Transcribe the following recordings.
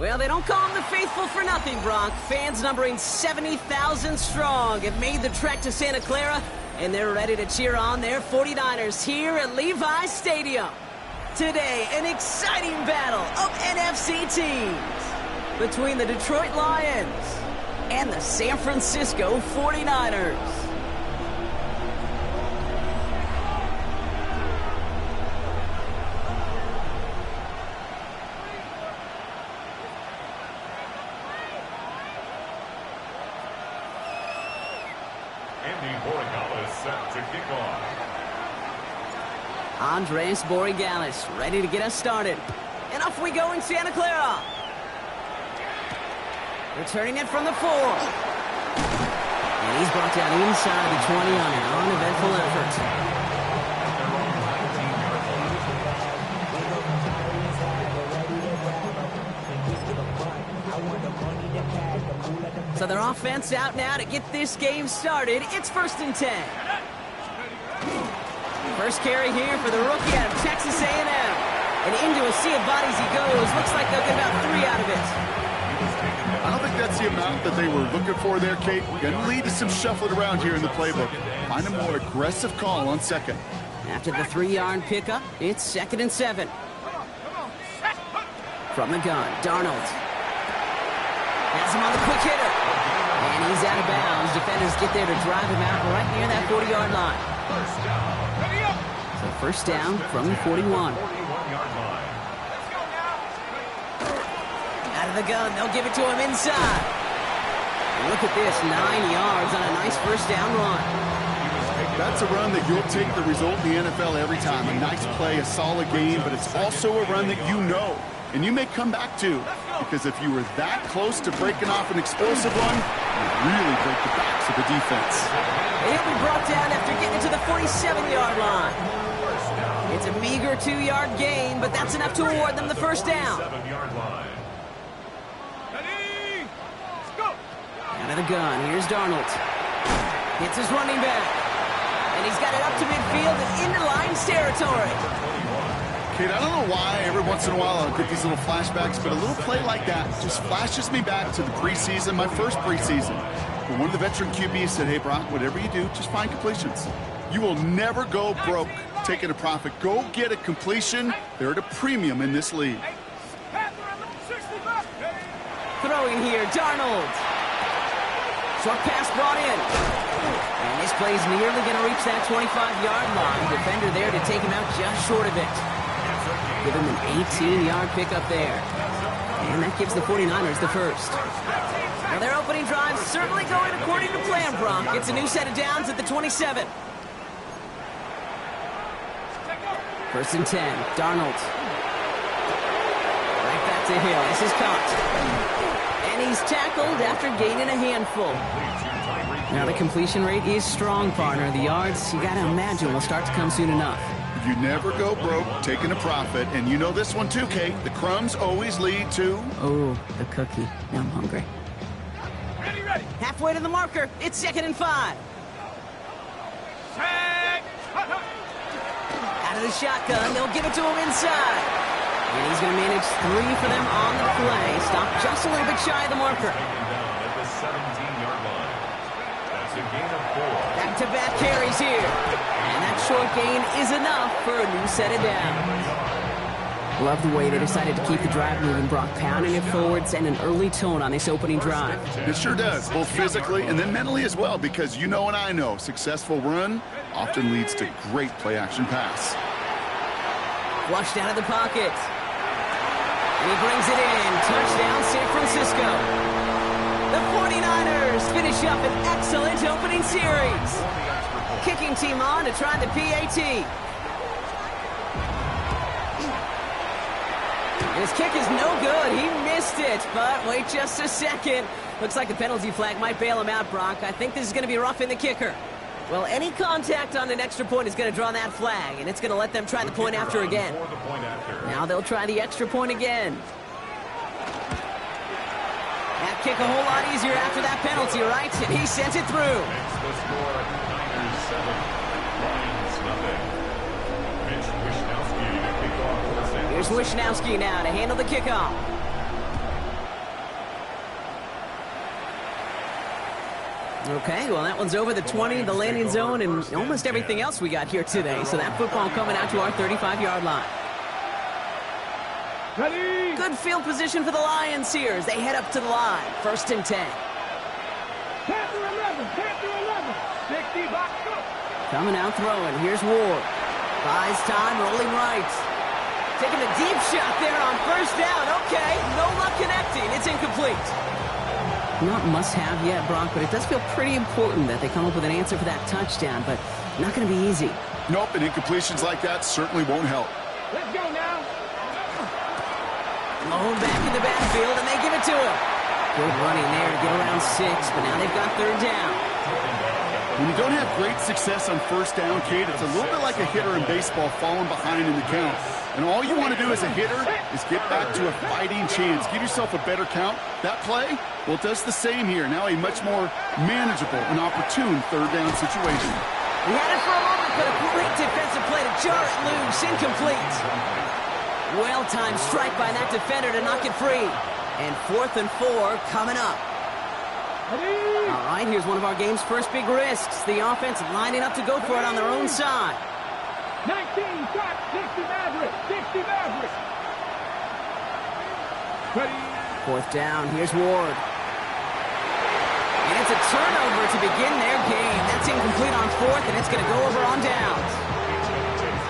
Well, they don't call them the faithful for nothing, Bronk. Fans numbering 70,000 strong have made the trek to Santa Clara, and they're ready to cheer on their 49ers here at Levi's Stadium. Today, an exciting battle of NFC teams between the Detroit Lions and the San Francisco 49ers. Andres Borregales ready to get us started. And off we go in Santa Clara. Returning it from the 4. And he's brought down inside the 20 on an uneventful effort. So their offense out now to get this game started. It's 1st and 10. First carry here for the rookie out of Texas A&M. And into a sea of bodies he goes. Looks like they'll get about 3 out of it. I don't think that's the amount that they were looking for there, Kate. Going to lead to some shuffling around here in the playbook. Find a more aggressive call on second. After the 3-yard pickup, it's 2nd and 7. From the gun, Darnold has him on the quick hitter. And he's out of bounds. Defenders get there to drive him out right near that 40-yard line. So first down from the 41. Out of the gun, they'll give it to him inside. And look at this, 9 yards on a nice first down run. That's a run that you'll take the result in the NFL every time. A nice play, a solid game, but it's also a run that you know and you may come back to, because if you were that close to breaking off an explosive run, you'd really break the backs of the defense. He'll be brought down after getting to the 47-yard line. It's a meager 2-yard gain, but that's enough to award them the first down. Out of the gun, here's Darnold. Hits his running back. And he's got it up to midfield and into Lions territory. Kate, I don't know why every once in a while I'll get these little flashbacks, but a little play like that just flashes me back to the preseason, my first preseason. But one of the veteran QBs said, hey, Brock, whatever you do, just find completions. You will never go broke taking a profit. Go get a completion. They're at a premium in this league. Throwing here, Darnold. Short pass brought in. And this play's nearly going to reach that 25-yard line. Defender there to take him out just short of it. Give him an 18-yard pickup there. And that gives the 49ers the first. Now their opening drive certainly going according to plan, Bronk. It's a new set of downs at the 27. 1st and 10. Darnold. Right back to Hill. This is caught. And he's tackled after gaining a handful. Now the completion rate is strong, partner. The yards, you got to imagine, will start to come soon enough. You never go broke taking a profit, and you know this one too, Kate. The crumbs always lead to... Oh, the cookie. Now I'm hungry. Ready. Halfway to the marker. It's 2nd and 5. Out of the shotgun, they'll give it to him inside. And he's going to manage 3 for them on the play. Stop just a little bit shy of the marker. Back-to-back carries here. And that short gain is enough for a new set of downs. Love the way they decided to keep the drive moving, Brock, pounding it forwards and an early tone on this opening drive. It sure does, both physically and then mentally as well, because you know and I know, successful run often leads to great play-action pass. Flushed out of the pocket. And he brings it in. Touchdown, San Francisco. The 49ers finish up an excellent opening series. Kicking team on to try the PAT. His kick is no good. He missed it, but wait just a second. Looks like the penalty flag might bail him out, Brock. I think this is going to be rough in the kicker. Well, any contact on an extra point is going to draw that flag, and it's going to let them try the point after again. Now they'll try the extra point again. That kick a whole lot easier after that penalty, right? And he sent it through. Here's Wishnowski now to handle the kickoff. Okay, well, that one's over the 20, the landing zone, and almost everything else we got here today. So that football coming out to our 35-yard line. Ready. Good field position for the Lions here as they head up to the line. 1st and 10. Panther 11. Panther 11. 60 box. Coming out throwing. Here's Ward. Buys time, rolling right. Taking a deep shot there on 1st down. Okay, no luck connecting. It's incomplete. Not must-have yet, Brock, but it does feel pretty important that they come up with an answer for that touchdown, but not going to be easy. Nope, and incompletions like that certainly won't help. Let's go now. Lone back in the backfield, and they give it to him. Good running there to get around 6, but now they've got 3rd down. When you don't have great success on 1st down, Kate, it's a little bit like a hitter in baseball falling behind in the count. And all you want to do as a hitter is get back to a fighting chance. Give yourself a better count. That play, well, it does the same here. Now a much more manageable and opportune 3rd down situation. He had it for a moment, but a great defensive play to jar it loose. Incomplete. Well-timed strike by that defender to knock it free. And 4th and 4 coming up. All right, here's one of our game's first big risks. The offense lining up to go for it on their own side. 19, shot, 60 Maverick, 60 Maverick. Ready. 4th down, here's Ward. And it's a turnover to begin their game. That's incomplete on 4th, and it's going to go over on downs.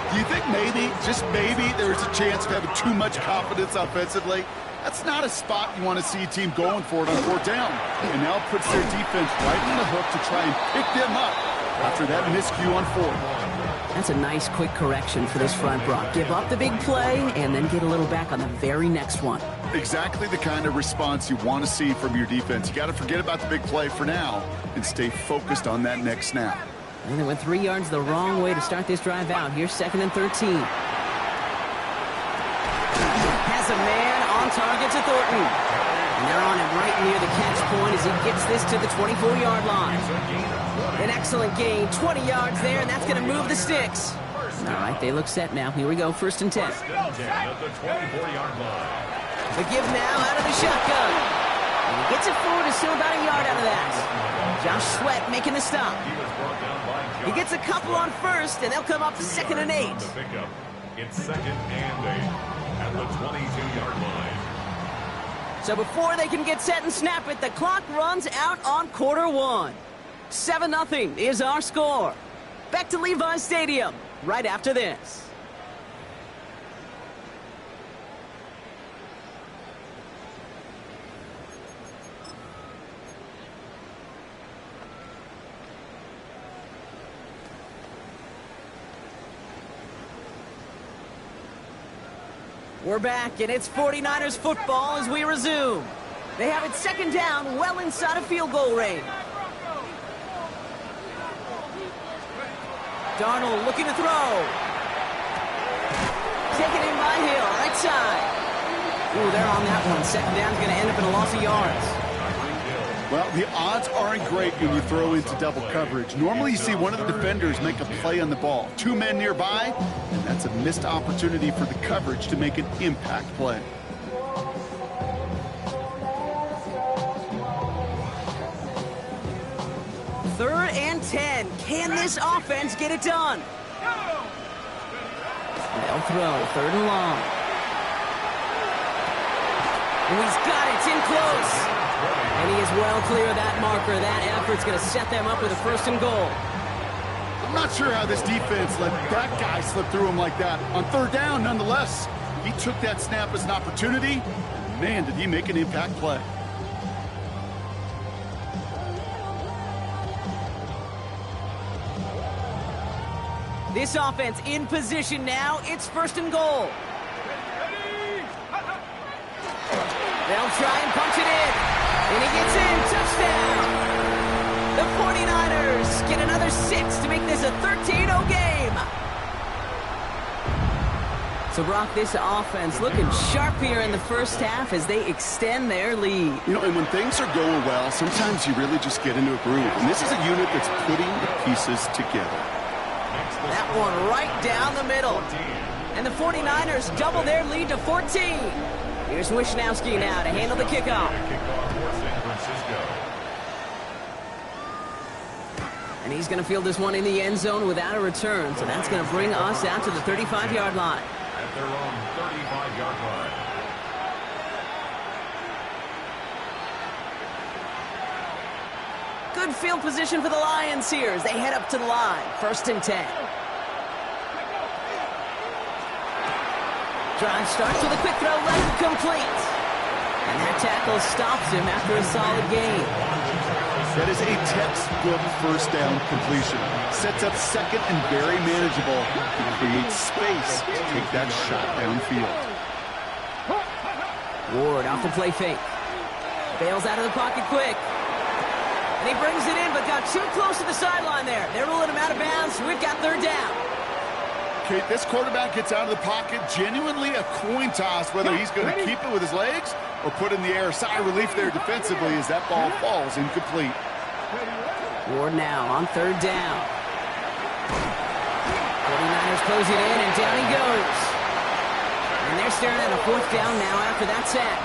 Do you think maybe, just maybe, there's a chance of having too much confidence offensively? That's not a spot you want to see a team going for it on 4th down. And now it puts their defense right on the hook to try and pick them up after that miscue on 4th. That's a nice, quick correction for this front, Brock. Give up the big play and then get a little back on the very next one. Exactly the kind of response you want to see from your defense. You got to forget about the big play for now and stay focused on that next snap. And they went 3 yards the wrong way to start this drive out. Here's 2nd and 13. Has a man on target to Thornton. And they're on him right near the catch point as he gets this to the 24-yard line. An excellent gain, 20 yards there, and that's going to move the sticks. All right, they look set now. Here we go, 1st and 10. The give now out of the shotgun. And he gets it forward, is still about a yard out of that. Josh Sweat making the stop. He gets a couple on 1st, and they'll come up 2nd and 8. It's 2nd and 8 at the 22-yard line. So before they can get set and snap it, the clock runs out on quarter 1. 7-0 is our score. Back to Levi's Stadium right after this. We're back, and it's 49ers football as we resume. They have it 2nd down, well inside of field goal range. Darnold looking to throw. Taken in by Hill, right side. Ooh, they're on that one. 2nd down's going to end up in a loss of yards. Well, the odds aren't great when you throw into double coverage. Normally you see one of the defenders make a play on the ball. 2 men nearby, and that's a missed opportunity for the coverage to make an impact play. Third and 10. Can this offense get it done? They'll throw. 3rd and long. And he's got it. It's in close. And he is well clear of that marker. That effort's going to set them up with a 1st and goal. I'm not sure how this defense let that guy slip through him like that. On 3rd down, nonetheless, he took that snap as an opportunity. Man, did he make an impact play. This offense in position now. It's 1st and goal. They'll try and punch it in. And he gets in. Touchdown. The 49ers get another 6 to make this a 13-0 game. So, Brock, this offense looking sharp here in the 1st half as they extend their lead. You know, and when things are going well, sometimes you really just get into a groove. And this is a unit that's putting the pieces together. That one right down the middle. And the 49ers double their lead to 14. Here's Wishnowski now to handle the kickoff. And he's going to field this one in the end zone without a return. So that's going to bring us out to the 35-yard line. At their own 35-yard line. Good field position for the Lions here as they head up to the line. 1st and 10. Drive starts with a quick throw left complete. And that tackle stops him after a solid gain. That is a textbook first down completion. Sets up second and very manageable and creates space to take that shot downfield. Ward off the play fake. Bails out of the pocket quick. And he brings it in, but got too close to the sideline there. They're ruling him out of bounds. We've got 3rd down. Okay, this quarterback gets out of the pocket. Genuinely a coin toss whether he's going to keep it with his legs or put in the air. Sigh of relief there defensively as that ball falls incomplete. Ward now on 3rd down. 49ers close it in, and down he goes. And they're staring at a 4th down now after that sack.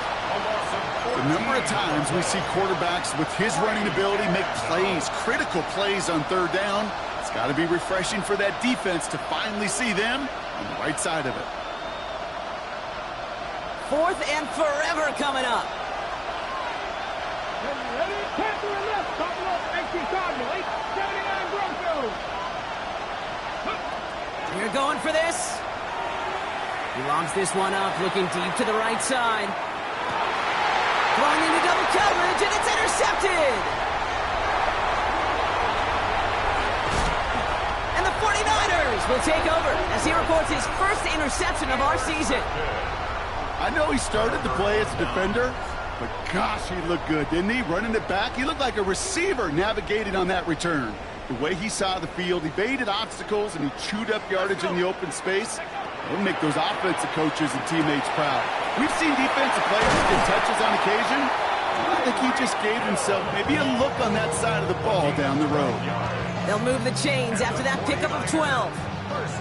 The number of times we see quarterbacks with his running ability make plays, critical plays on 3rd down. It's got to be refreshing for that defense to finally see them on the right side of it. 4th and forever coming up. You're going for this. He lobs this one up, looking deep to the right side. Throwing into double coverage, and it's intercepted. And the 49ers will take over as he reports his first interception of our season. I know he started to play as a defender, but gosh, he looked good, didn't he? Running it back, he looked like a receiver navigating on that return. The way he saw the field, he baited obstacles, and he chewed up yardage in the open space. It'll make those offensive coaches and teammates proud. We've seen defensive players get touches on occasion. I think he just gave himself maybe a look on that side of the ball down the road. They'll move the chains after that pickup of 12.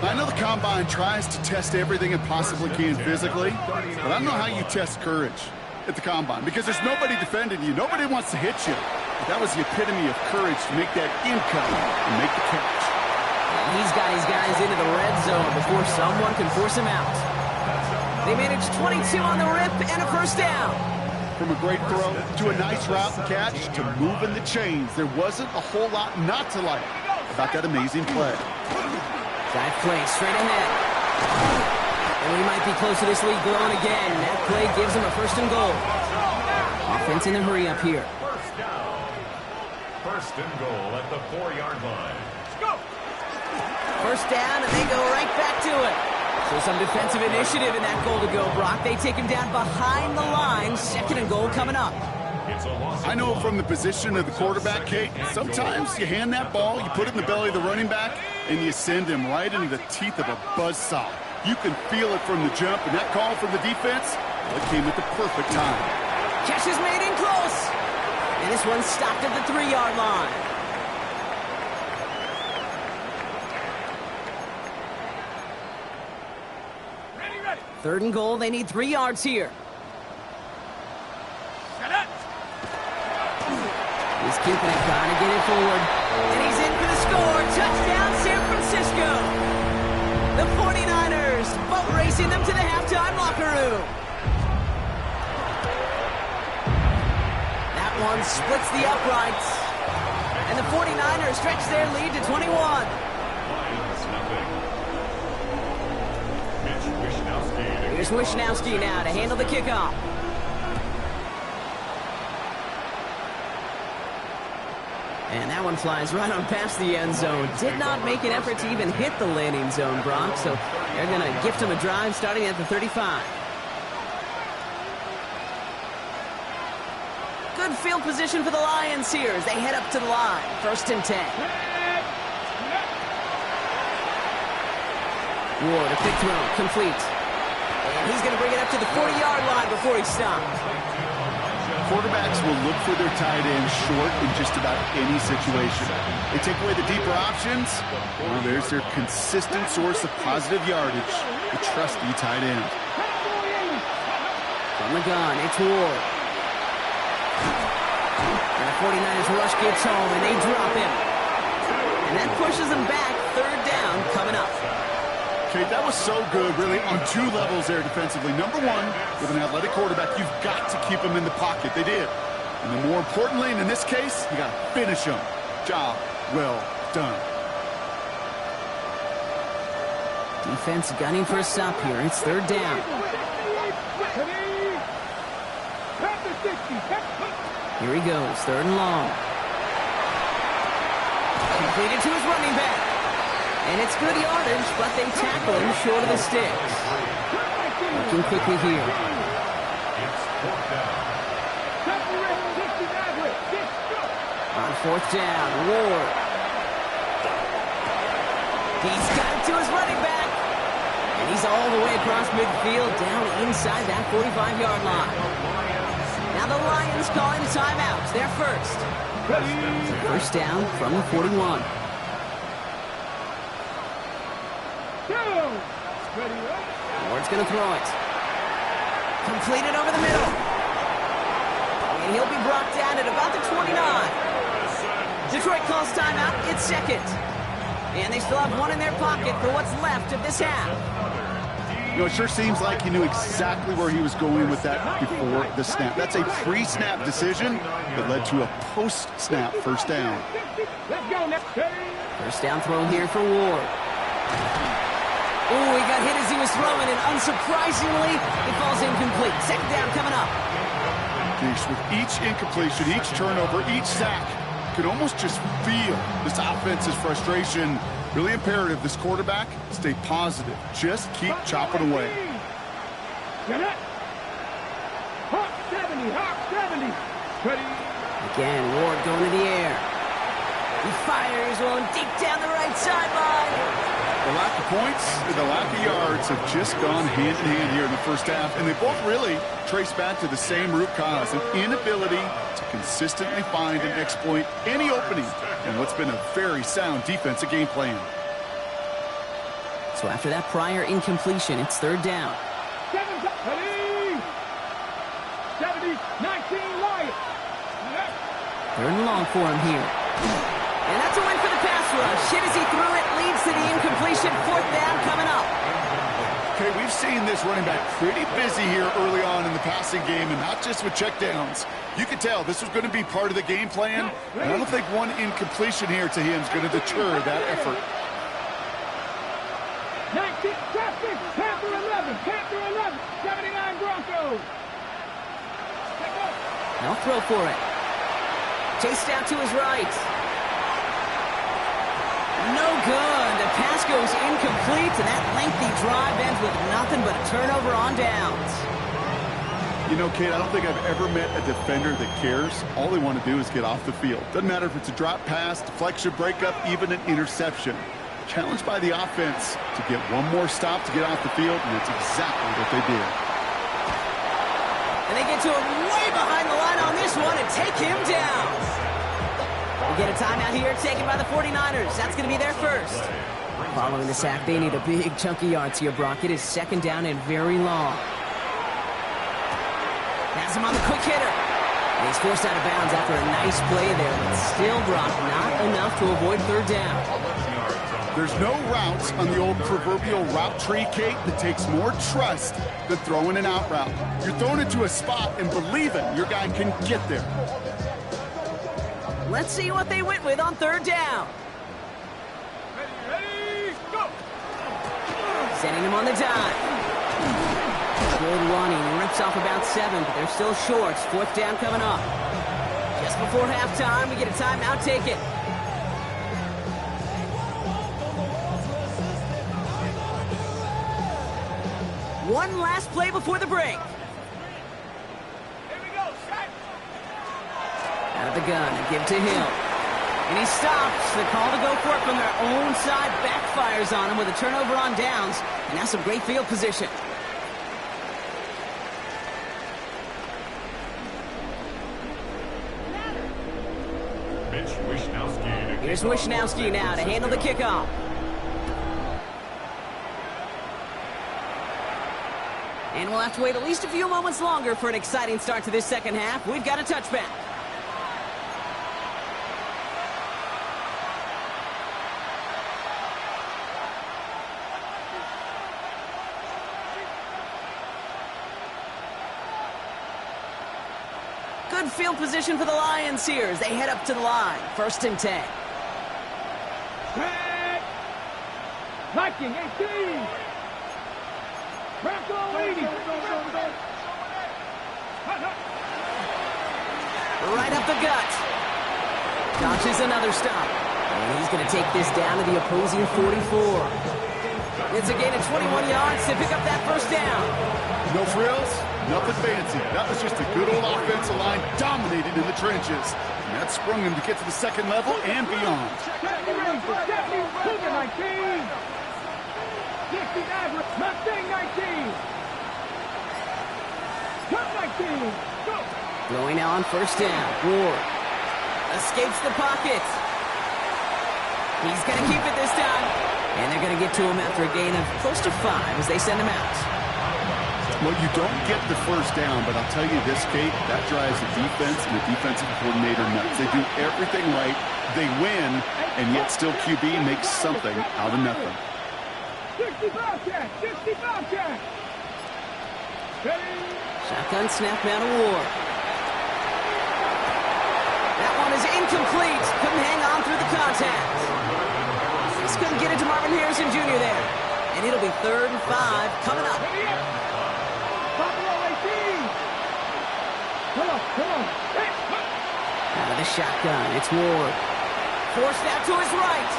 I know the Combine tries to test everything it possibly can physically, but I don't know how you test courage at the Combine because there's nobody defending you. Nobody wants to hit you. But that was the epitome of courage to make that income and make the catch. And he's got his guys into the red zone before someone can force him out. They managed 22 on the rip and a 1st down. From a great throw to a nice route and catch to moving the chains, there wasn't a whole lot not to like about that amazing play. Drive play straight ahead. And we might be close to this lead growing again. That play gives him a 1st and goal. Offense in the hurry up here. 1st and goal at the 4-yard line. 1st down, and they go right back to it. So some defensive initiative in that goal to go, Brock. They take him down behind the line. 2nd and goal coming up. I know from the position of the quarterback, Kate, sometimes you hand that ball, you put it in the belly of the running back, and you send him right into the teeth of a buzzsaw. You can feel it from the jump, and that call from the defense, well, it came at the perfect time. Catch is made in close. And this one stopped at the 3-yard line. Ready. 3rd and goal. They need 3 yards here. He's keeping it, trying to get it forward. And he's in for the score. Touchdown, San Francisco. The 49ers boat racing them to the halftime locker room. That one splits the uprights. And the 49ers stretch their lead to 21. Here's Wishnowski now to handle the kickoff. And that one flies right on past the end zone. Did not make an effort to even hit the landing zone, Brock. So they're going to gift him a drive starting at the 35. Good field position for the Lions here as they head up to the line. 1st and 10. Ward, a quick throw, complete. And he's going to bring it up to the 40-yard line before he's stopped. Quarterbacks will look for their tight end short in just about any situation. They take away the deeper options. Well, there's their consistent source of positive yardage, the trusty tight end. From the gun, it's Ward. And the 49ers rush gets home, and they drop him. And that pushes them back. Third down coming up. Okay, that was so good, really, on two levels there defensively. Number one, with an athletic quarterback, you've got to keep him in the pocket. They did. And then more importantly, and in this case, you got to finish him. Job well done. Defense gunning for a stop here. It's third down. Here he goes, third and long. Completed to his running back. And it's good yardage, but they tackle him short of the sticks. Looking quickly here. On fourth down, Ward. He's got it to his running back. And he's all the way across midfield, down inside that 45-yard line. Now the Lions calling timeouts. They're first. First down from the 41. Ward's going to throw it. Completed over the middle. And he'll be brought down at about the 29. Detroit calls timeout. It's second. And they still have one in their pocket for what's left of this half. You know, it sure seems like he knew exactly where he was going with that before the snap. That's a pre-snap decision that led to a post-snap first down. First down throw here for Ward. Oh, he got hit as he was throwing, and unsurprisingly, it falls incomplete. Second down coming up. Geez, with each incompletion, each turnover, each sack, you can almost just feel this offense's frustration. Really imperative, this quarterback, stay positive. Just keep chopping away. Hawk 70, Hawk 70. Again, Ward going to the air. He fires one deep down the right sideline. The lack of points and the lack of yards have just gone hand in hand here in the first half, and they both really trace back to the same root cause, an inability to consistently find and exploit any opening in what's been a very sound defensive game plan. So after that prior incompletion, it's third down. 70, 19 Lions. Third and long for him here. And that's a win for the pass rush. Hit as he threw it, leads to the incompletion. Fourth down coming up. Okay, we've seen this running back pretty busy here early on in the passing game, and not just with checkdowns. You could tell this was going to be part of the game plan, and I don't think one incompletion here to him is going to deter that effort. 19, traffic, Panther 11, Panther 11, 79 Broncos. They'll throw for it. Chased out to his right. No good. The pass goes incomplete, and that lengthy drive ends with nothing but a turnover on downs. You know, Kate, I don't think I've ever met a defender that cares. All they want to do is get off the field. Doesn't matter if it's a drop pass, deflection, breakup, even an interception. Challenged by the offense to get one more stop to get off the field, and that's exactly what they did. And they get to him way behind the line on this one and take him down. We get a timeout here taken by the 49ers. That's going to be their first. Following the sack, they need a big chunk of yards here, Brock. It is second down and very long. Has him on the quick hitter. And he's forced out of bounds after a nice play there, but still, Brock, not enough to avoid third down. There's no routes on the old proverbial route tree, Kate, that takes more trust than throwing an out route. You're throwing it to a spot and believing your guy can get there. Let's see what they went with on third down. Ready, go! Sending him on the dime. Good running. He rips off about 7, but they're still short. Fourth down coming up. Just before halftime, we get a timeout taken. One last play before the break. Here we go, shot. Out of the gun, give to Hill. And he stops. The call to go for it from their own side backfires on him with a turnover on downs. And that's some great field position. Here's Wishnowski now to handle the kickoff. And we'll have to wait at least a few moments longer for an exciting start to this second half. We've got a touchback. Good field position for the Lions here as they head up to the line. 1st and 10. Back. Viking 18. Bronco 80. Right up the gut. Dodges another stop. And he's going to take this down to the opposing 44. It's a gain of 21 yards to pick up that 1st down. No frills, nothing fancy. That was just a good old offensive line dominated in the trenches. And that sprung him to get to the 2nd level and beyond. 19. 69. Mustang 19. Cut 19. Go. Throwing now on 1st down. Ward escapes the pocket. He's going to keep it this time. And they're going to get to him after a gain of close to 5 as they send him out. Well, you don't get the 1st down, but I'll tell you this, Kate, that drives the defense and the defensive coordinator nuts. They do everything right. They win, and yet still QB makes something out of nothing. 65 catch. 65 catch. Shotgun snap out of Ward. That one is incomplete. Couldn't hang on through the contact. Just couldn't get it to Marvin Harrison Jr. there. And it'll be 3rd and 5 coming up. Buffalo 18. Come on. Out of the shotgun, it's Ward. Forced out to his right.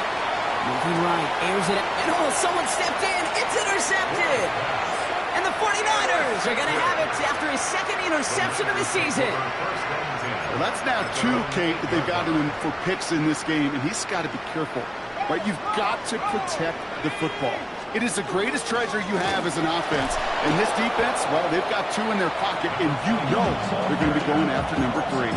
Moving right, airs it out. And someone stepped in. It's intercepted. And the 49ers are going to have it after his 2nd interception of the season. Well, that's now 2, Kate, that they've gotten him for picks in this game, and he's got to be careful. Right? You've got to protect the football. It is the greatest treasure you have as an offense. And this defense, well, they've got 2 in their pocket, and you know they're going to be going after number 3.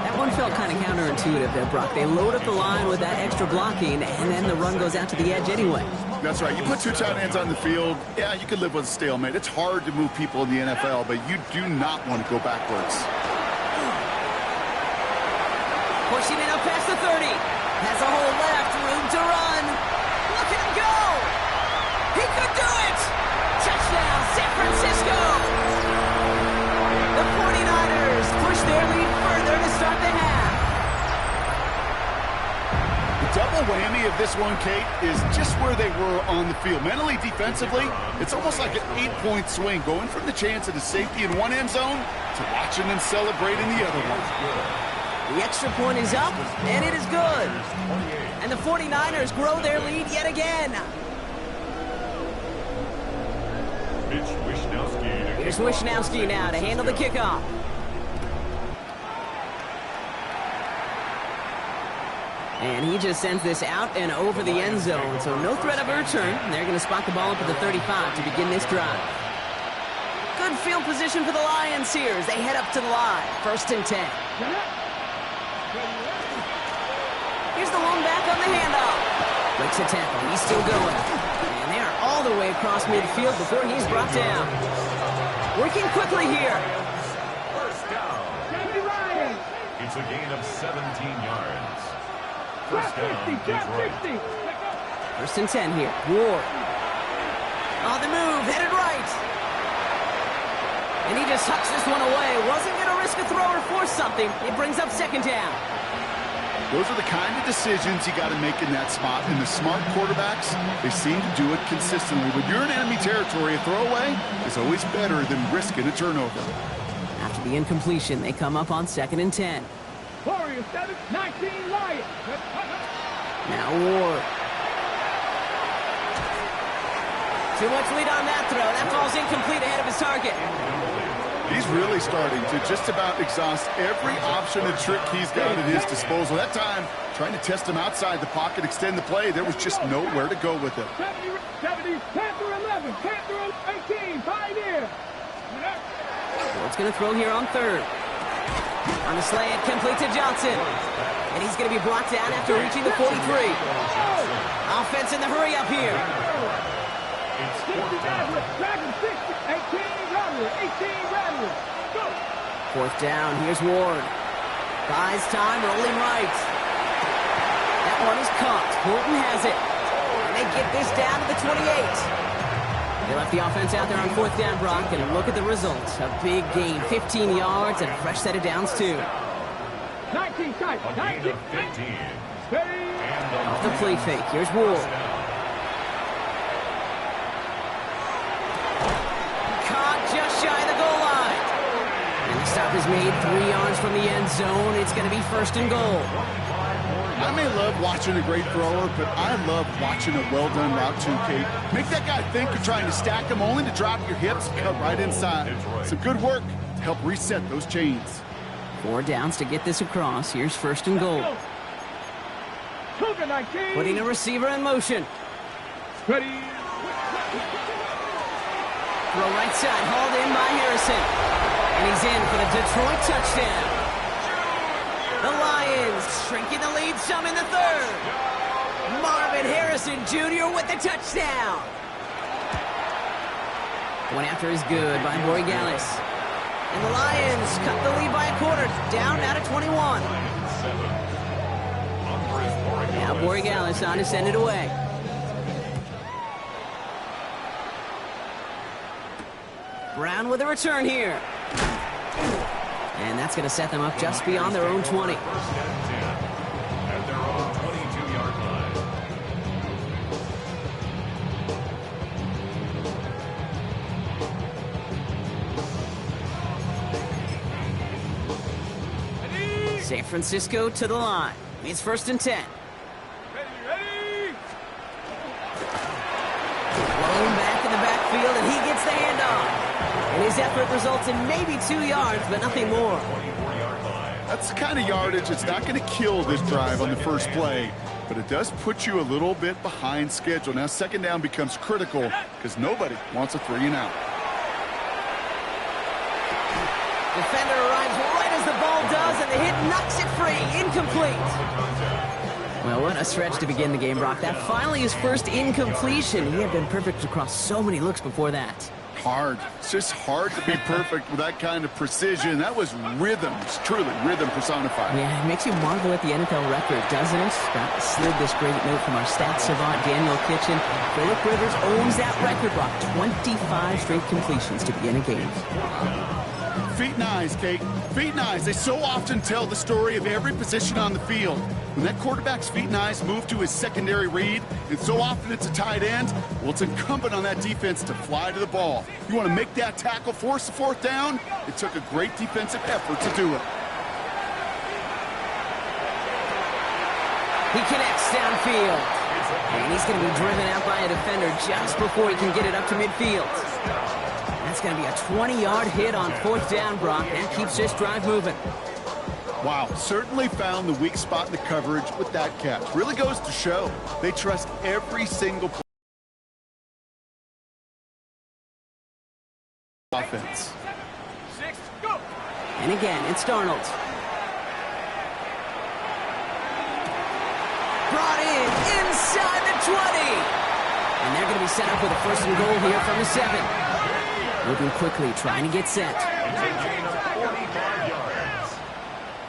That one felt kind of counterintuitive there, Brock. They load up the line with that extra blocking, and then the run goes out to the edge anyway. That's right. You put 2 tight ends on the field, yeah, you can live with a stalemate. It's hard to move people in the NFL, but you do not want to go backwards. Pushing it up past the 30. Has a hole left, room to run. Look at him go. He could do it. Touchdown, San Francisco. The 49ers push their lead further to start the half. The double whammy of this one, Kate, is just where they were on the field. Mentally, defensively, it's almost like an 8-point swing, going from the chance at a safety in one end zone to watching them celebrate in the other one. The extra point is up, and it is good. And the 49ers grow their lead yet again. Here's Wishnowski now to handle the kickoff. And he just sends this out and over the end zone, so no threat of a return. They're going to spot the ball up at the 35 to begin this drive. Good field position for the Lions here as they head up to the line. 1st and 10. Here's the lone back on the handoff. Breaks a tackle. He's still going. And they are all the way across midfield before he's brought down. Working quickly here. First down. It's a gain of 17 yards. First down, Detroit. 1st and 10 here. Ward. On the move, headed right. And he just hucks this one away. Wasn't going to risk a throw or force something. It brings up 2nd down. Those are the kind of decisions you got to make in that spot. And the smart quarterbacks, they seem to do it consistently. When you're in enemy territory, a throwaway is always better than risking a turnover. After the incompletion, they come up on 2nd and 10. Warriors 7, 19 Lions. Now Ward. Too much lead on that throw. That ball's incomplete ahead of his target. He's really starting to just about exhaust every option and trick he's got at his disposal. That time, trying to test him outside the pocket, extend the play, there was just nowhere to go with it. 70, Panther 11, Panther 18, Pioneer. Ward's going to throw here on 3rd. On the slant, complete to Johnson. And he's going to be brought down after reaching the 43. Offense in the hurry up here. 4th down, here's Ward. Buys time, rolling right. That one is caught. Horton has it. And they get this down to the 28. They left the offense out there on 4th down, Brock, and look at the results. A big gain, 15 yards, and a fresh set of downs, too. 19 tight. A gain of 15. Off the play fake, here's Wool. Caught just shy of the goal line. And the stop is made 3 yards from the end zone. It's going to be 1st and goal. I may love watching a great thrower, but I love watching a well-done route too, Kate. Make that guy think you're trying to stack him only to drop your hips and cut right inside. Some good work to help reset those chains. 4 downs to get this across. Here's 1st and goal. Putting a receiver in motion. Ready. Throw right side, hauled in by Harrison. And he's in for the Detroit touchdown. The Lions shrinking the lead some in the 3rd. Marvin Harrison Jr. with the touchdown. One after is good by Borregales. And the Lions cut the lead by a quarter, down now to 21. Now Borregales on to send it away. Brown with a return here. And that's going to set them up just beyond their own 20. At their own 22-yard line. San Francisco to the line. It's 1st and 10. Blown back in the backfield, and he gets the handoff. And his effort results in maybe 2 yards, but nothing more. That's the kind of yardage that's not going to kill this drive on the first play, but it does put you a little bit behind schedule. Now 2nd down becomes critical because nobody wants a 3-and-out. Defender arrives right as the ball does, and the hit knocks it free. Incomplete. Well, what a stretch to begin the game, Brock. That finally his first incompletion. He had been perfect across so many looks before that. Hard. It's just hard to be perfect with that kind of precision. That was rhythm. It's truly rhythm personified. Yeah, it makes you marvel at the NFL record, doesn't it? Got slid this great note from our stats savant, Daniel Kitchen. Phillip Rivers owns that record, Brock. 25 straight completions to begin a game. Feet and eyes, Kate. Feet and eyes. They so often tell the story of every position on the field. When that quarterback's feet and eyes move to his secondary read, and so often it's a tight end, well, it's incumbent on that defense to fly to the ball. You want to make that tackle, force the 4th down? It took a great defensive effort to do it. He connects downfield. And he's going to be driven out by a defender just before he can get it up to midfield. That's going to be a 20-yard hit on 4th down, Brock. That keeps this drive moving. Wow, certainly found the weak spot in the coverage with that catch. Really goes to show they trust every single play. Offense. And again, it's Darnold. Brought in inside the 20. And they're going to be set up with a 1st and goal here from the 7. Moving quickly, trying to get set. It's a gain of 45 yards.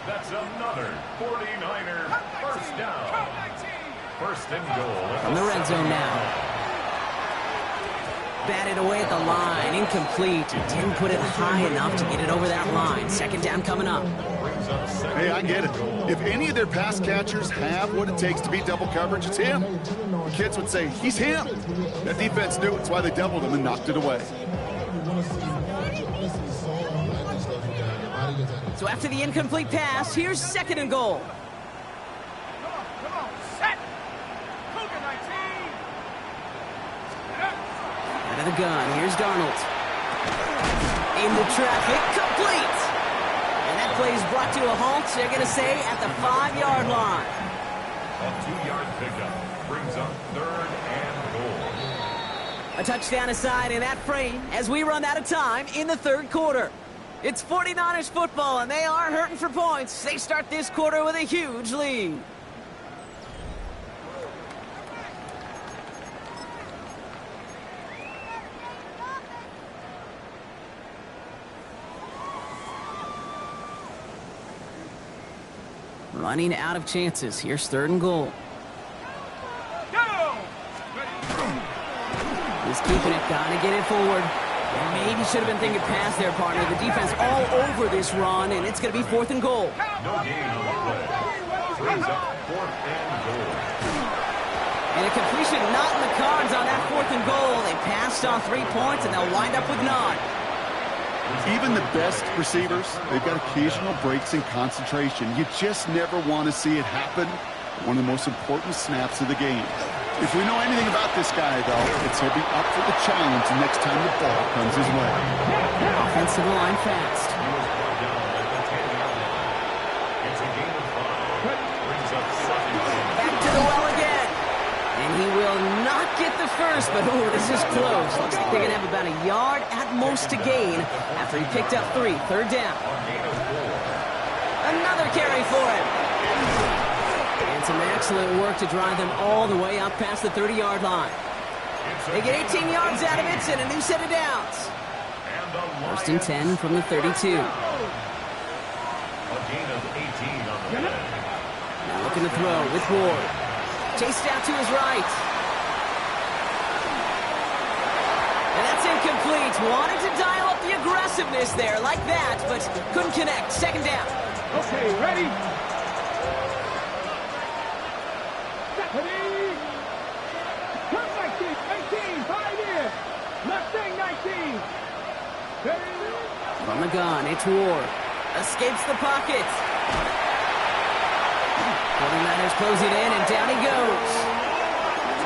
That's another 49er 1st down. 1st and goal. From the red zone now. Batted away at the line, incomplete. Didn't put it high enough to get it over that line. 2nd down coming up. Hey, I get it. If any of their pass catchers have what it takes to beat double coverage, it's him. The kids would say, he's him. That defense knew it's why they doubled him and knocked it away. So after the incomplete pass, here's 2nd and goal. Out of the gun, here's Darnold. Into traffic, complete. And that play is brought to a halt, they're going to say, at the 5-yard line. A 2-yard pickup brings up 3rd and goal. A touchdown aside in that frame as we run out of time in the 3rd quarter. It's 49ers football, and they are hurting for points. They start this quarter with a huge lead. Running out of chances. Here's 3rd and goal. He's keeping it, gotta get it forward. And maybe should have been thinking pass there, partner. The defense all over this run, and it's going to be 4th and goal. No gain on the play. Brings up 4th and goal. And a completion not in the cards on that 4th and goal. They passed on 3 points, and they'll wind up with none. Even the best receivers, they've got occasional breaks in concentration. You just never want to see it happen. One of the most important snaps of the game. If we know anything about this guy, though, it's he'll be up for the challenge the next time the ball comes his way. Offensive line fast. He was brought down at the 10-yard line. It's a gain of 5. Brings up 2nd and Back to the well again. And he will not get the first, but ooh, this is close. Looks like they're going to have about a yard at most to gain after he picked up 3. 3rd down. gain of 4. Another carry for him. And some excellent work to drive them all the way up past the 30-yard line. They get 18 yards out of it and a new set of downs. First and 10 from the 32. A gain of 18 on the play. Now looking to throw with Ward. Chased out to his right. And that's incomplete. Wanted to dial up the aggressiveness there like that, but couldn't connect. 2nd down. Okay, ready? Ready? Come 19, 19, 5 in. Left thing, 19. Ready? From the gun, it's Ward. Escapes the pocket. 49ers close it in, and down he goes.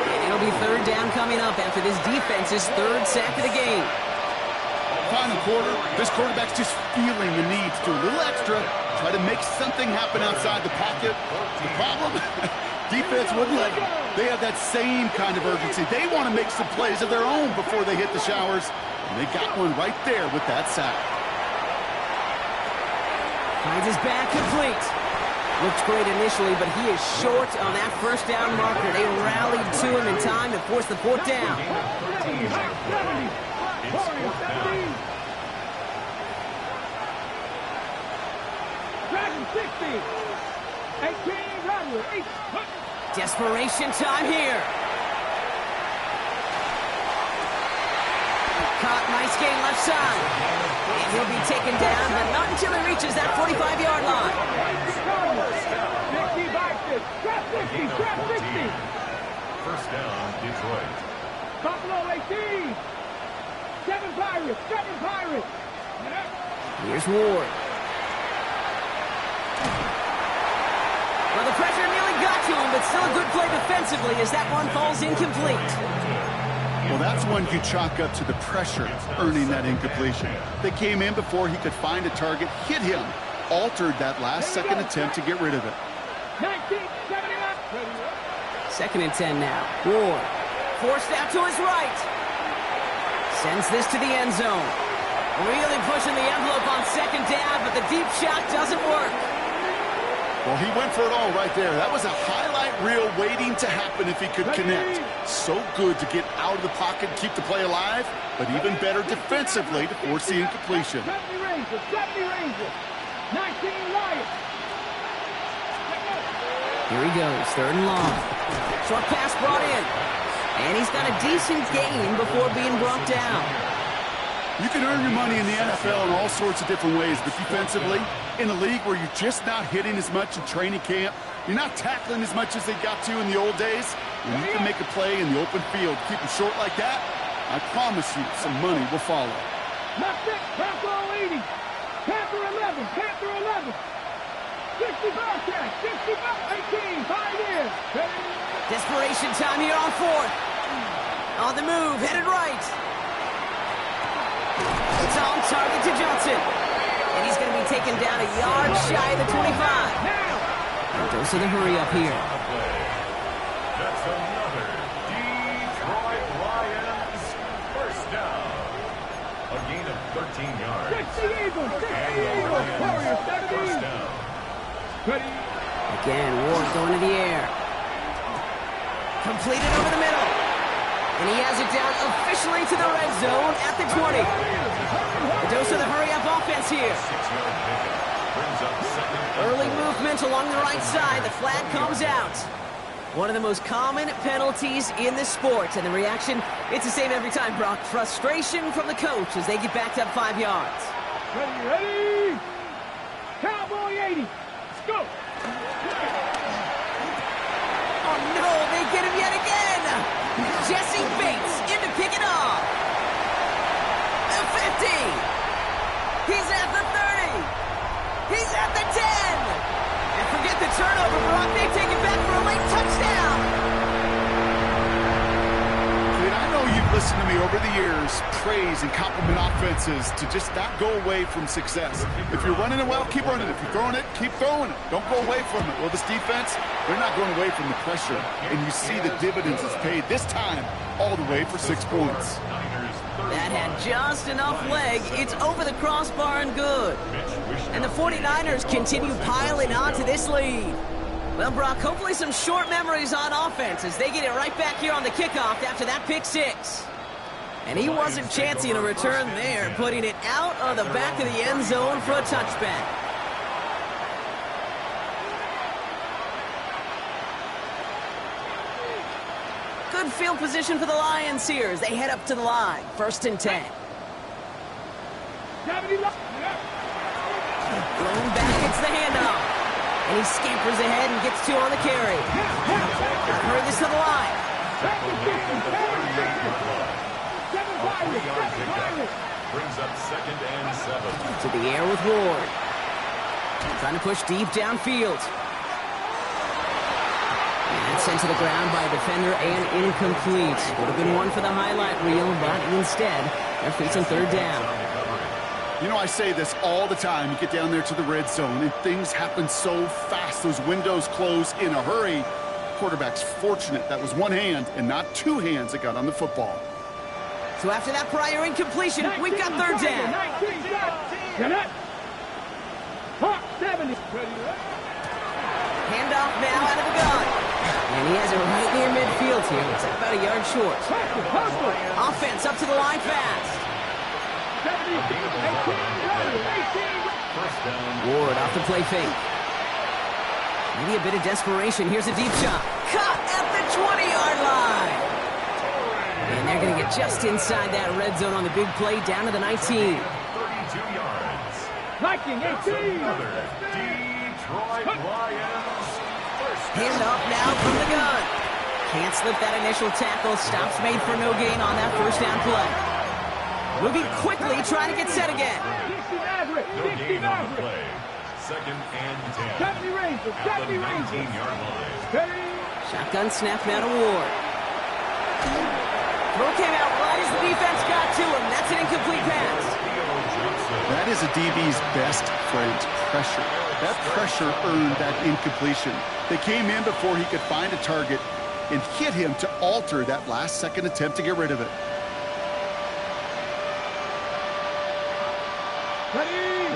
And it'll be 3rd down coming up after this defense's 3rd sack of the game. Final quarter, this quarterback's just feeling the need to do a little extra, try to make something happen outside the pocket. The problem? Defense wouldn't let them. They have that same kind of urgency. They want to make some plays of their own before they hit the showers, and they got one right there with that sack. Finds his back complete. Looks great initially, but he is short on that 1st down marker. They rallied to him in time to force the 4th down. Dragon 60. 18, Rodwood, 8. Desperation time here. Caught, nice gain left side. And he'll be taken down, but not until he reaches that 45-yard line. 60, back 60, trap 60. 1st down, Detroit. Buffalo 18. 7 Pirates, 7 Pirates. Here's Ward. Well, the pressure nearly got to him, but still a good play defensively as that one falls incomplete. Well, that's one you chalk up to the pressure earning that incompletion. They came in before he could find a target, hit him, altered that last-second attempt to get rid of it. 1971. 2nd and 10 now. Ward forced out to his right. Sends this to the end zone. Really pushing the envelope on 2nd down, but the deep shot doesn't work. Well, he went for it all right there. That was a highlight reel waiting to happen if he could connect. So good to get out of the pocket and keep the play alive, but even better defensively to force the incompletion. 70 Rangers, 70 Rangers. 19 Lions. Here he goes, 3rd and long. Short pass brought in. And he's got a decent gain before being brought down. You can earn your money in the NFL in all sorts of different ways, but defensively, in a league where you're just not hitting as much in training camp, you're not tackling as much as they got to in the old days, and you can make a play in the open field. Keep it short like that, I promise you some money will follow. Left it, Panther 80. Panther 11, Panther 11. 65 catch, 65, 18, 5 in. Desperation time here on 4th. On the move, headed right. It's on target to Johnson. And he's going to be taken down a yard shy of the 25. And goes to the hurry up here. That's another Detroit Lions 1st down. A gain of 13 yards. 60 Eagles, 60 Eagles. Warriors, 70. 1st down. Ready. Again, Ward going to the air. Completed over the middle. And he has it down officially to the red zone at the 20. A dose of the hurry-up offense here. 6-yard pickup. Brings up 2nd. Early movement along the right side. The flag comes out. One of the most common penalties in the sport, and the reaction, it's the same every time, Brock. Frustration from the coach as they get backed up 5 yards. Ready? Cowboy 80. Let's go. Oh no, they get him yet again. Jesse Bates in to pick it off. The 50. He's at the 30. He's at the 10. And forget the turnover, Brock. They take it back for a late touchdown. Kid, I know you've listened to me over the years praise and compliment offenses to just not go away from success. If you're running it well, keep running it. If you're throwing it, keep throwing it. Don't go away from it. Well, this defense, they're not going away from the pressure. And you see the dividends it's paid this time all the way for 6 points. That had just enough leg. It's over the crossbar and good. And the 49ers continue piling onto this lead. Well, Brock, hopefully some short memories on offense as they get it right back here on the kickoff after that pick 6. And he wasn't chancing a return there, putting it out of the back of the end zone for a touchback. Good field position for the Lions here as they head up to the line. 1st and 10. Blown back, gets the handoff. And he scampers ahead and gets 2 on the carry. Hurry this to the line. Brings up 2nd and 7. To the air with Ward. Trying to push deep downfield. And sent to the ground by a defender and incomplete. Would have been one for the highlight reel, but instead, they're facing 3rd down. You know, I say this all the time. You get down there to the red zone, and things happen so fast. Those windows close in a hurry. Quarterback's fortunate that was one hand and not 2 hands that got on the football. So after that prior incompletion, we've got 3rd down. Handoff now out of the gun. And he has it right near midfield here. It's about a yard short. Offense up to the line fast. Ward off the play fake. Maybe a bit of desperation. Here's a deep shot. Caught at the 20-yard line. And they're going to get just inside that red zone on the big play down to the 19. 32 yards. Viking 18. Detroit Lions. Hand off now from the gun. Can't slip that initial tackle. Stops made for no gain on that 1st down play. Moving quickly, trying to get set again. No gain on the play. 2nd and 10. At the 19-yard line. Shotgun snap now to Ward. Throw came out right as the defense got to him. That's an incomplete pass. That is a DB's best friend, pressure. That pressure earned that incompletion. They came in before he could find a target and hit him to alter that last-second attempt to get rid of it.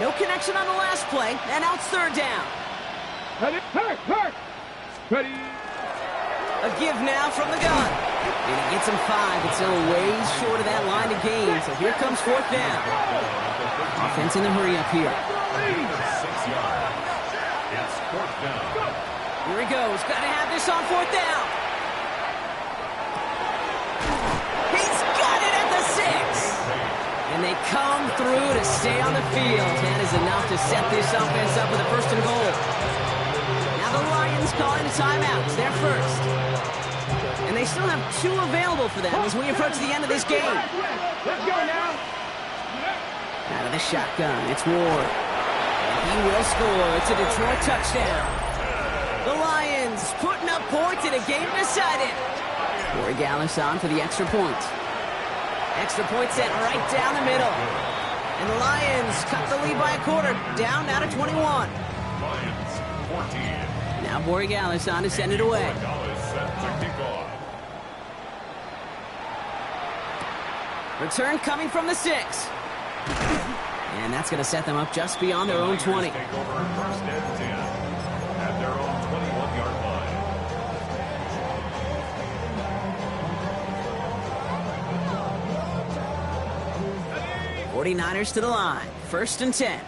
No connection on the last play, and now it's 3rd down. A give now from the gun. And he gets him 5, but still a ways short of that line of gain. So here comes 4th down. Offense in the hurry up here. 6 yards. It's 4th down. Here he goes. Got to have this on 4th down. He's got it at the 6. And they come through to stay on the field. That is enough to set this offense up with a 1st and goal. Now the Lions calling a timeout. It's their 1st. And they still have 2 available for them as we approach the end of this game. Let's go now. Out of the shotgun, it's Ward. And he will score. It's a Detroit touchdown. The Lions putting up points in a game decided. Corey Gallis on for the extra point. Extra point set right down the middle. And the Lions cut the lead by a quarter. Down now to 21. Lions 14. Now Corey Gallis on to send it away. Gallis set to kick off. Return coming from the 6. And that's going to set them up just beyond their own 20. Take over 1st and 10 at their own 21-yard line. 49ers to the line. 1st and 10.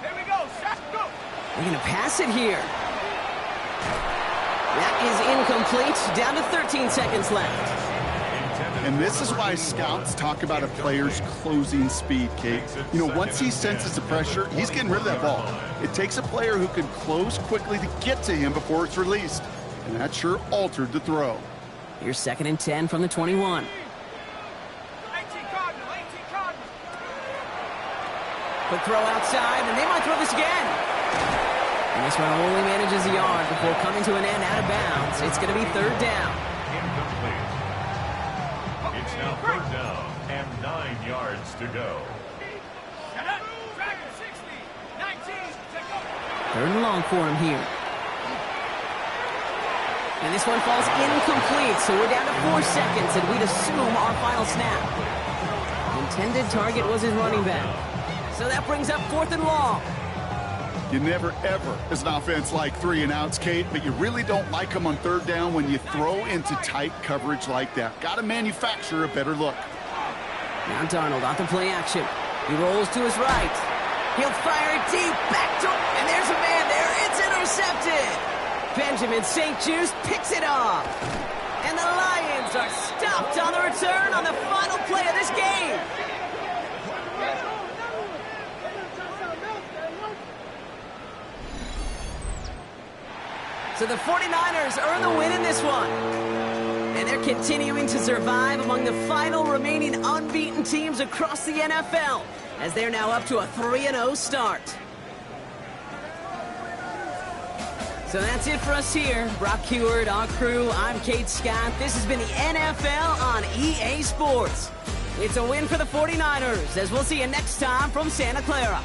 Here we go. Shot, go. They're going to pass it here. That is incomplete. Down to 13 seconds left. And this is why scouts talk about a player's closing speed, Kate. You know, once he senses the pressure, he's getting rid of that ball. It takes a player who can close quickly to get to him before it's released. And that sure altered the throw. Here's 2nd and 10 from the 21. Quick throw outside, and they might throw this again. And this one only manages a yard before coming to an end out of bounds. It's going to be 3rd down. Incomplete. It's now 3rd down and 9 yards to go. 3rd and long for him here. And this one falls incomplete, so we're down to 4 seconds, and we'd assume our final snap. Intended target was his running back. So that brings up 4th and long. You never, ever, as an offense, like 3 and outs, Kate, but you really don't like them on 3rd down when you throw into tight coverage like that. Got to manufacture a better look. Now Darnold off the play action. He rolls to his right. He'll fire it deep, back to, and there's a man there. It's intercepted. Benjamin St. Juste picks it off. And the Lions are stopped on the return on the final play of this game. So the 49ers earn the win in this one. And they're continuing to survive among the final remaining unbeaten teams across the NFL, as they're now up to a 3-0 start. So that's it for us here. Brock Heward, our crew, I'm Kate Scott. This has been the NFL on EA Sports. It's a win for the 49ers, as we'll see you next time from Santa Clara.